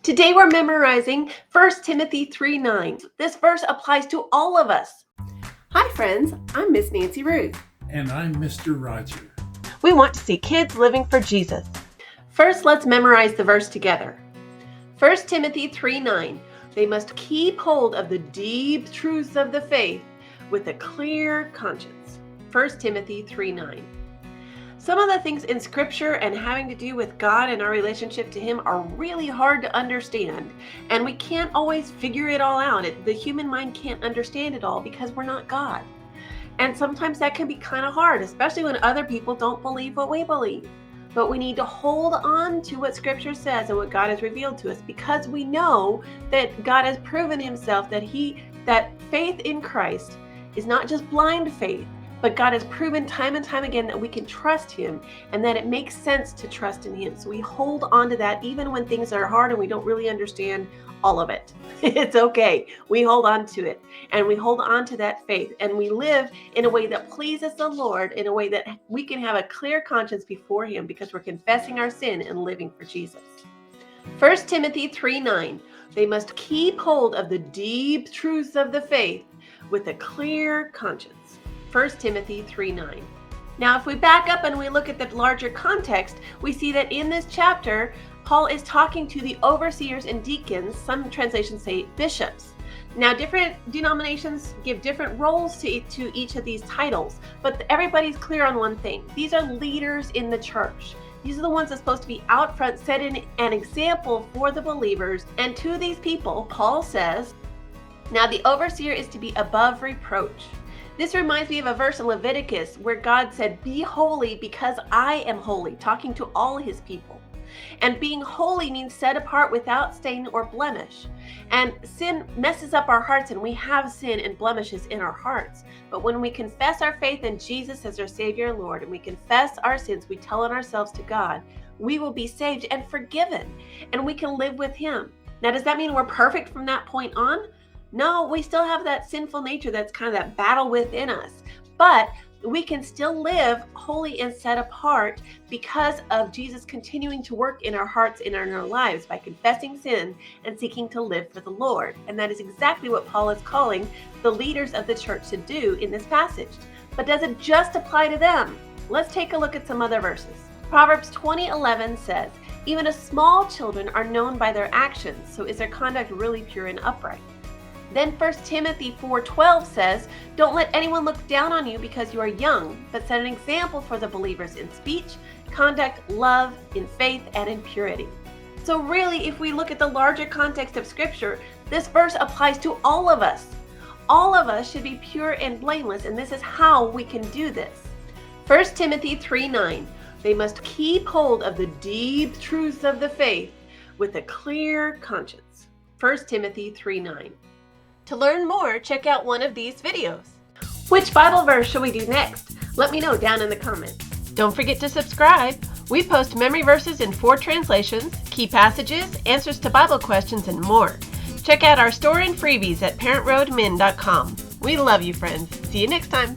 Today we're memorizing 1 Timothy 3:9. This verse applies to all of us. Hi friends, I'm Miss Nancy Ruth. And I'm Mr. Roger. We want to see kids living for Jesus. First, let's memorize the verse together. 1 Timothy 3:9. They must keep hold of the deep truths of the faith with a clear conscience. 1 Timothy 3:9. Some of the things in Scripture and having to do with God and our relationship to Him are really hard to understand, and we can't always figure it all out. The human mind can't understand it all because we're not God. And sometimes that can be kind of hard, especially when other people don't believe what we believe. But we need to hold on to what Scripture says and what God has revealed to us, because we know that God has proven Himself that faith in Christ is not just blind faith, but God has proven time and time again that we can trust Him and that it makes sense to trust in Him. So we hold on to that even when things are hard and we don't really understand all of it. It's okay. We hold on to it and we hold on to that faith and we live in a way that pleases the Lord, in a way that we can have a clear conscience before Him because we're confessing our sin and living for Jesus. 1 Timothy 3:9. They must keep hold of the deep truths of the faith with a clear conscience. 1 Timothy 3:9. Now, if we back up and we look at the larger context, we see that in this chapter, Paul is talking to the overseers and deacons. Some translations say bishops. Now, different denominations give different roles to each of these titles, but everybody's clear on one thing. These are leaders in the church. These are the ones that's supposed to be out front, setting an example for the believers. And to these people, Paul says, now the overseer is to be above reproach. This reminds me of a verse in Leviticus where God said, "Be holy because I am holy," talking to all His people. And being holy means set apart without stain or blemish. And sin messes up our hearts, and we have sin and blemishes in our hearts. But when we confess our faith in Jesus as our Savior and Lord, and we confess our sins, we tell on ourselves to God, we will be saved and forgiven, and we can live with Him. Now, does that mean we're perfect from that point on? No, we still have that sinful nature that's kind of that battle within us. But we can still live holy and set apart because of Jesus continuing to work in our hearts and in our lives by confessing sin and seeking to live for the Lord. And that is exactly what Paul is calling the leaders of the church to do in this passage. But does it just apply to them? Let's take a look at some other verses. Proverbs 20:11 says, "Even as small children are known by their actions, so is their conduct really pure and upright." Then 1 Timothy 4:12 says, "Don't let anyone look down on you because you are young, but set an example for the believers in speech, conduct, love, in faith, and in purity." So really, if we look at the larger context of Scripture, this verse applies to all of us. All of us should be pure and blameless, and this is how we can do this. 1 Timothy 3:9. They must keep hold of the deep truths of the faith with a clear conscience. 1 Timothy 3:9. To learn more, check out one of these videos. Which Bible verse should we do next? Let me know down in the comments. Don't forget to subscribe. We post memory verses in 4 translations, key passages, answers to Bible questions, and more. Check out our store and freebies at parentroadmin.com. We love you, friends. See you next time.